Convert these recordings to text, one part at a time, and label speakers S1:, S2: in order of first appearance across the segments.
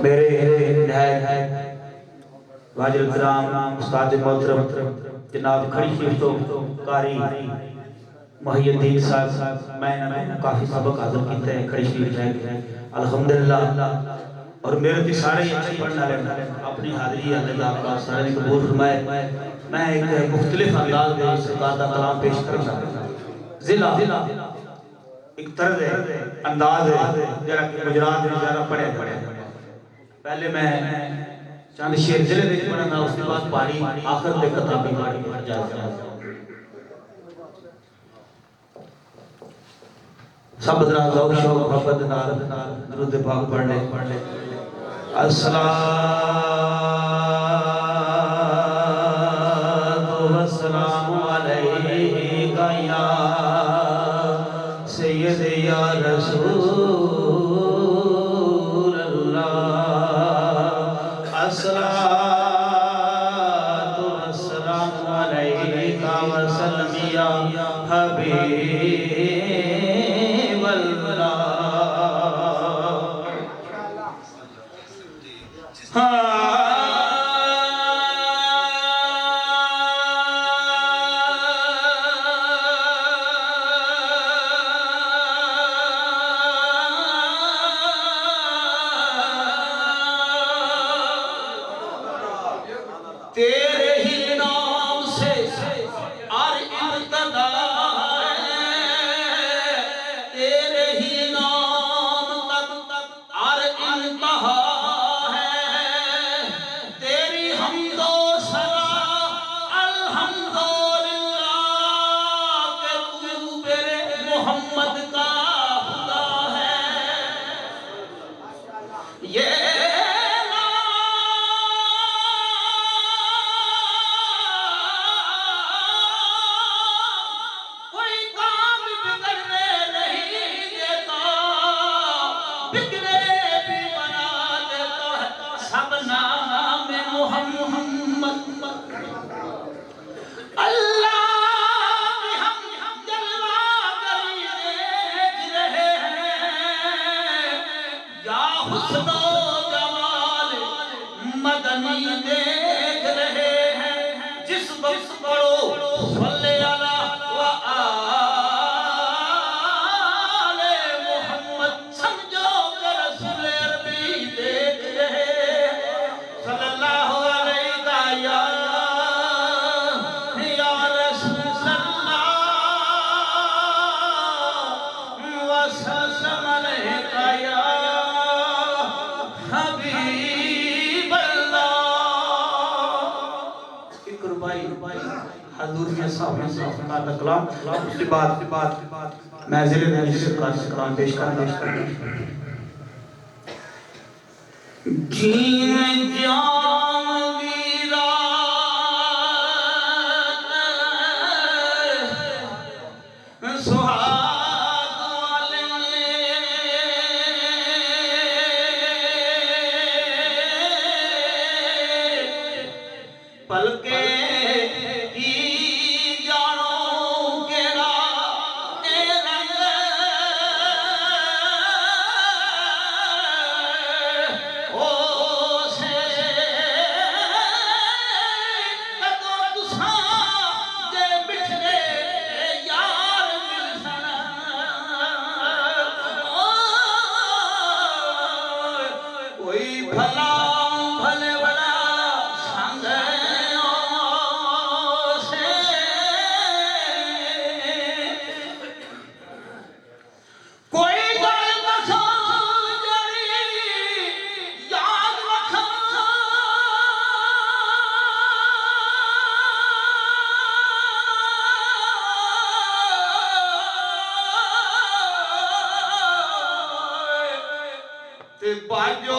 S1: मेरे वाजिल कराम उस्ताद मोहतरम जनाब खड़ी शिफ्तो कारी मुहियुद्दीन साहब मैं काफ़ी सबक हासिल किया है खड़ी शिफ्त है अल्हम्दुलिल्लाह। और मेरे तो सारे ही अच्छे पढ़ने वाले अपनी हाजिरी अल्लाह आपका सारे कबूल फरमाए। मैं एक मुख्तलिफ अंदाज में सरकार का कलाम पेश करना जिला एक तर्ज है अंदाज है जरा कि गुजरात में ज़्यादा पढ़े पहले मैं चंद शेर जिले में पढ़ना उसके बाद पानी आखिर में किताबी पढ़ जाएगा। सब जरा ज़ौक़ शौक़ मोहब्बत नाल दुरूद पाक पढ़ ले। अस्सलातु वस्सलामु अलैका या सय्यद या रसूल अल्लाह। अस्सलातु वस्सलामु अलैका वसल्लम या हबीब अल्लाह। तेरे ही नाम से और इब्तदा है, तेरे ही नाम तक और इंतहा है। तेरी हम्दो सना अल्हम्दुलिल्लाह के तू मेरे मोहम्मद का खुदा है। ये मदनी देख रहे हैं जिस वक्त पढ़ो सल्ले अला व आले मोहम्मद समझो कि रसूल अरबी देख रहे हैं। सल्लल्लाहु अलैहि या रसूल अल्लाह व सल्लम अलैका या हबीब हजूर के सामने सरकार का कलाम उसके बाद मैं जिले में सरकार से कलाम पेश करना जी जान वीरा सुहाग वाले पलके भला भले बड़ा संग से कोई गल दसो जरी याद रखा ते बाजो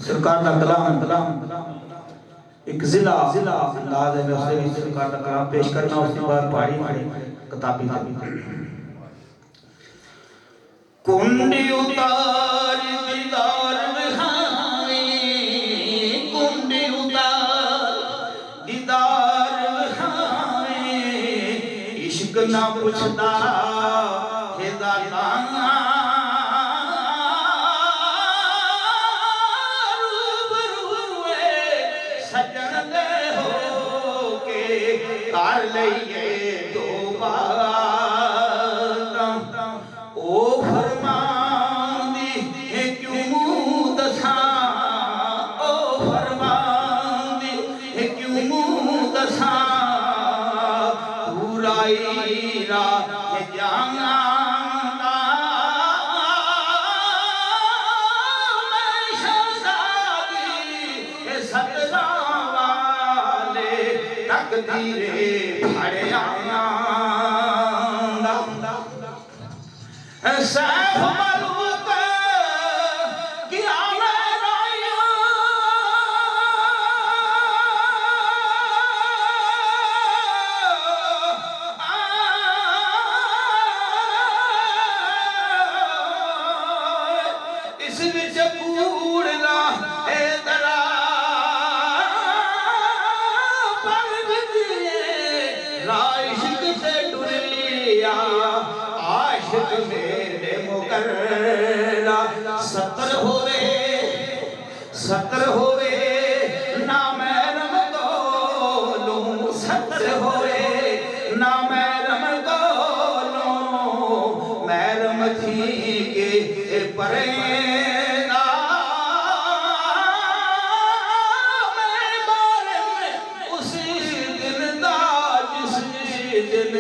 S1: सरकार का कलाम एक जिला अंदाज है, मैं उससे सरकार का कलाम पेश करना, उसके बाद पहाड़ी किताबी कुंडी उतार दीदार खावे, कुंडी उतार दीदार खावे, इश्क ना पुछदा है दाता सजन दे हो के कर लइए दो ओ फरमांदी है क्यों दसा, ओ फरमांदी है क्यों दसा, पूराई रा है जाना मैं शहजादी है सदरा वाले तकदीरे फड़िया सैफ मलूक किया मेरा इस विच कूड़ना ए दरा पर राइश्क से डुरिया आशिक मेरे मुकर्रा सतर होवे ना मैरम गोलूं, सतर होवे ना मैरम गोलूं, मैरम थी के परेगा मैं बारे उसी दिन दा जिस दिन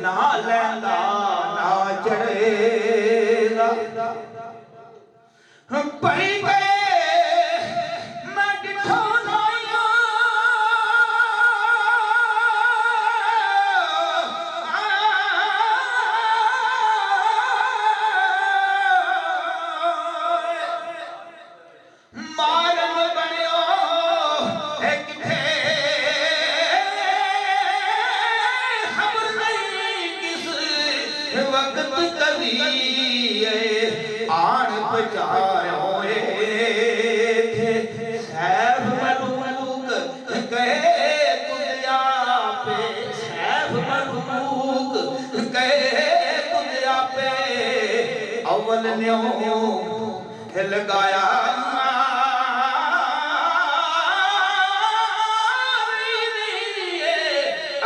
S1: ना लैंदा ना चढ़ेगा परी गए मैं डिठो नाया मारन बनियो एक थे खबर नहीं किस वक्त कभी आन पचायो थे सैफ मलूक कहे तुझा पे, सैफ मलूक कहे तुझा पे अव्वल न्यों लगाया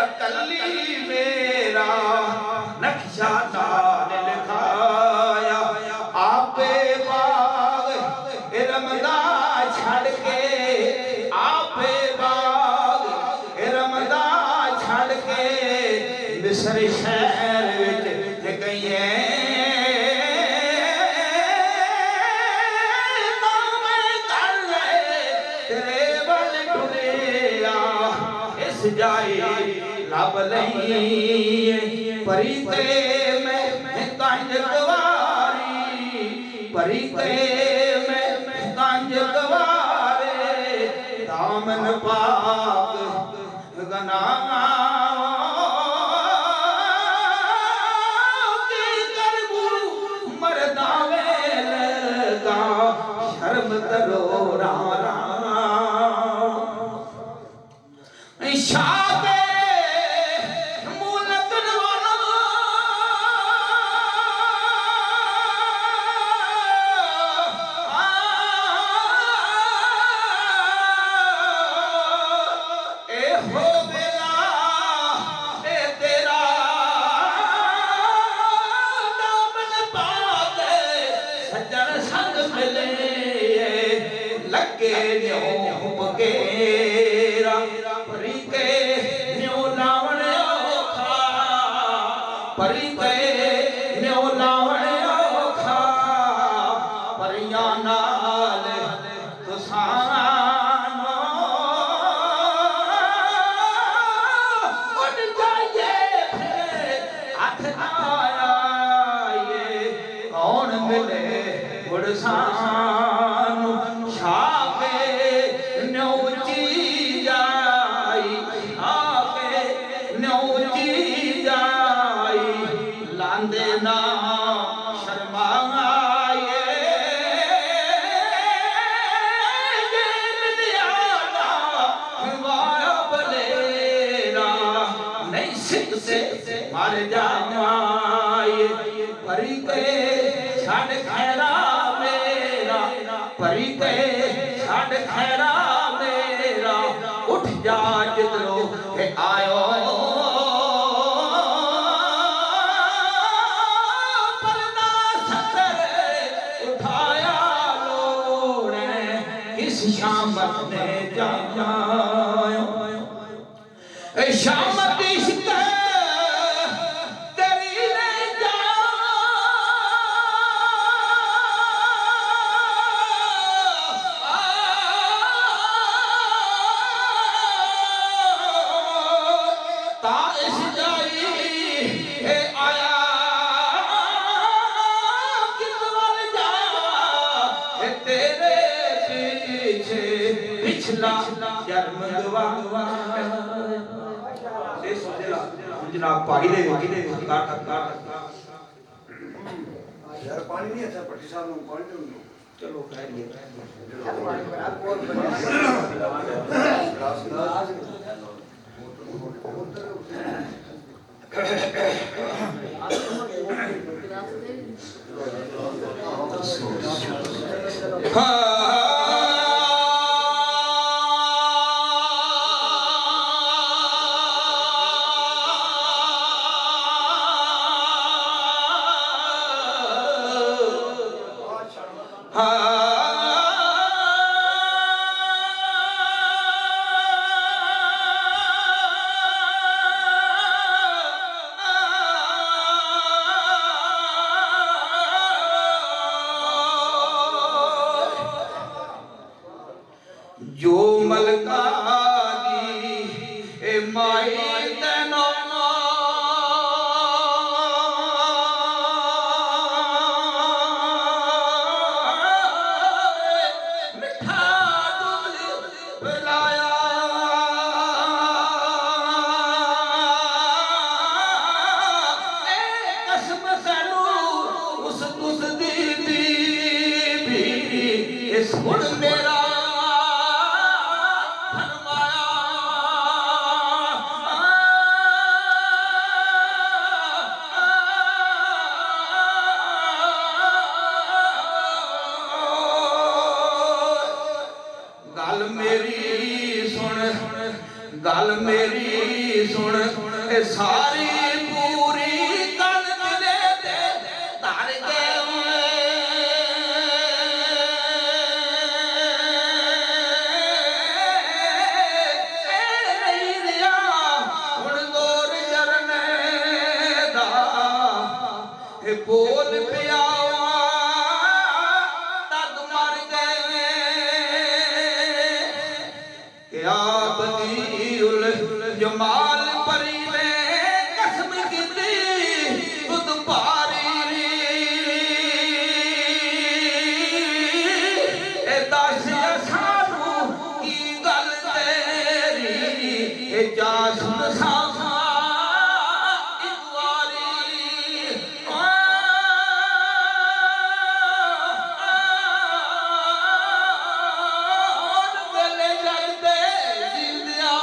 S1: अकली मेरा नक्शा नाल लिखाया आपे बाग रमदा छड़ के, आपे बाग रमदा छड़ के मिस्र शहर विच गई जाए लब नहीं परी ते मैं कंज गवारी, परी ते मैं कंज गवारे दामन पाक गना मरदा वेल का शर्म करो रा शाबे मूलत नवाना ए हो बेला ए तेरा दामन पाक सज्जन संग मिले लगे न्यों बगेरा परी के न्यों लावण औखा, परी के न्यों लावण औखा, परियां नाल तुसानो उड़ जाइए हथ आया ये कौन मिले उड़ सानू शाह छड़ खैरा मेरा परी गए छड़ खैरा मेरा उठ जा जिधरों के आयो पर्दा सतर उठाया लोगों ने किस शामत ने जायो शामत इश्क तेरी ने जा ता इस जाई ए आया कितवल जा ए तेरे पीछे पिछला जन्म गवा जनाब पानी दे
S2: यार पानी नहीं अच्छा पट्टी साहब में पानी दे उनको
S1: चलो खैरिए जो मलका दी ए माई तैनो मिठा दूध पिलाया ए कसम सैनू उस दी भी इस गुण मेरा गल मेरी सुन सारी पूरी गल दिले दे धर के हुण जोर चरने दा बोल पिया तद मर गए आप जमाल परी ने कसम की खुद पारी दस सानू की गल तेरी जा सुन सामा एक वारी गले जगदे जिंदिया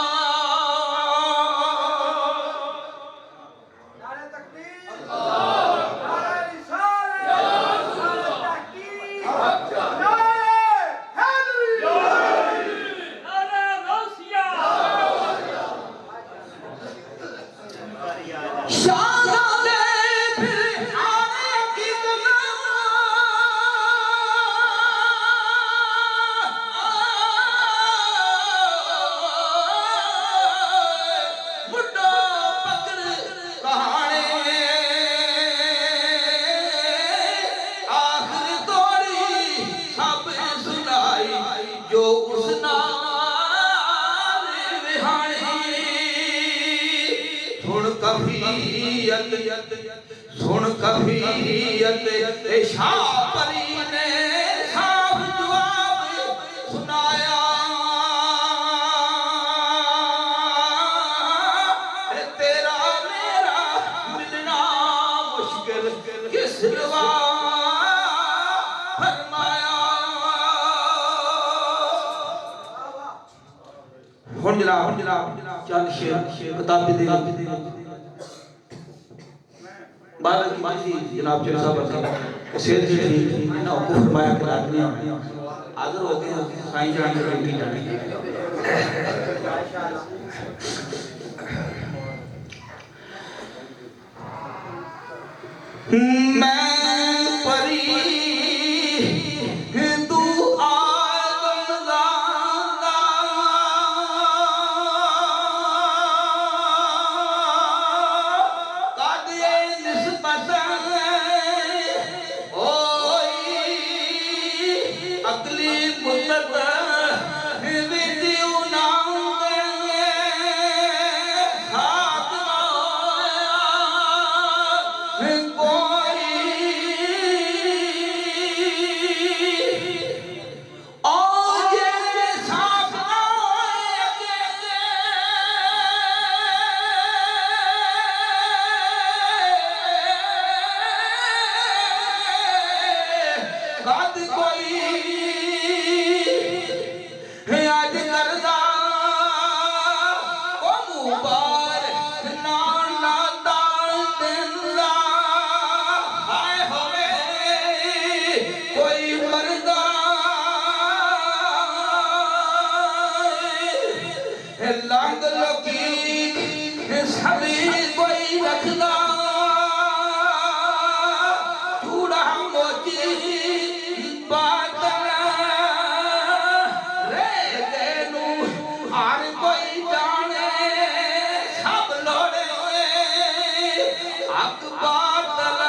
S1: जो उस नाल विहाणी सुन कफियत शाह परी ने साफ जवाब सुनाया तेरा मेरा मिलना मुश्किल किस रवा हुन जनाब चंद शेर किताब दे बारह की बाजी जनाब चेला साहब सेहत जी ठीक ना को फरमाया कि आदमी हाजिर हो गए साईं जान की ड्यूटी जानी मैं परी तू आदम ज़ादा कादे निस्बत ओई अगली मुद्दत विदियो नाम हाथ लांग लोकी सभी कोई रखदा चूड़ा मोची बादल रे देनू हर कोई जाने सब लोड़े हक बादल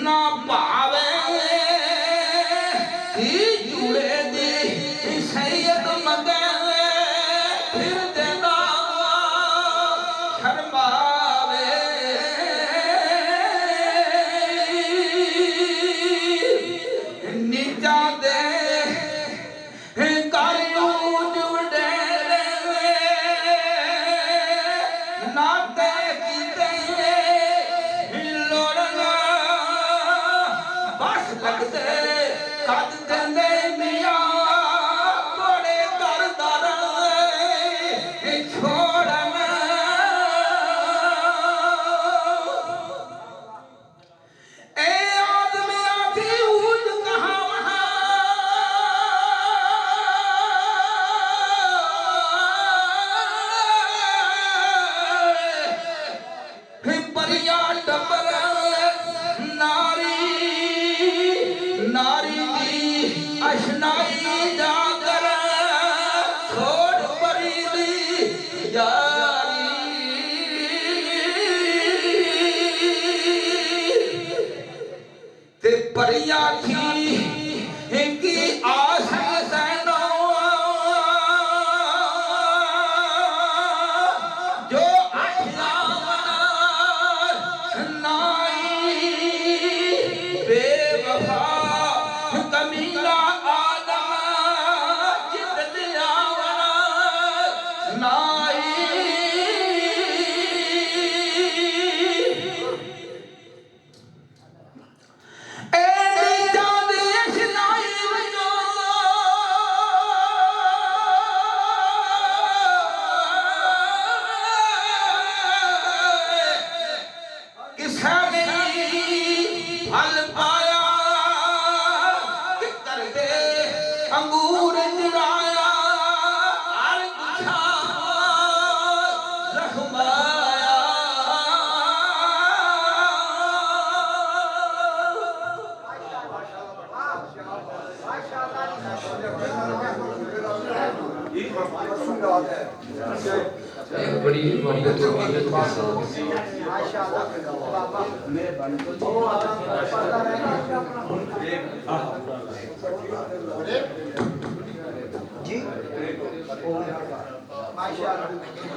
S1: ना पावे जुड़े दी सैयद मगे फिर देदा शर्मावे नीचा दे कारियों जुड़े नाते लगते कद देंदे मियां बड़े करदार छोड़न ए आदमिया की ऊज कहाँ वहाँ परिया डबर नारी की अशनाई जाकर छोड़ परी दी यारी ते परिया थी इनकी आस सैनो जो नाई बेवफा कमीना आदम जित दिया नाई ए जान इशनाई वजो किसा नहीं फल पाया अंगूर निराया हर गुच्छा रखमाया
S3: बड़ी मोहब्बत के साथ
S2: जी माशाअल्लाह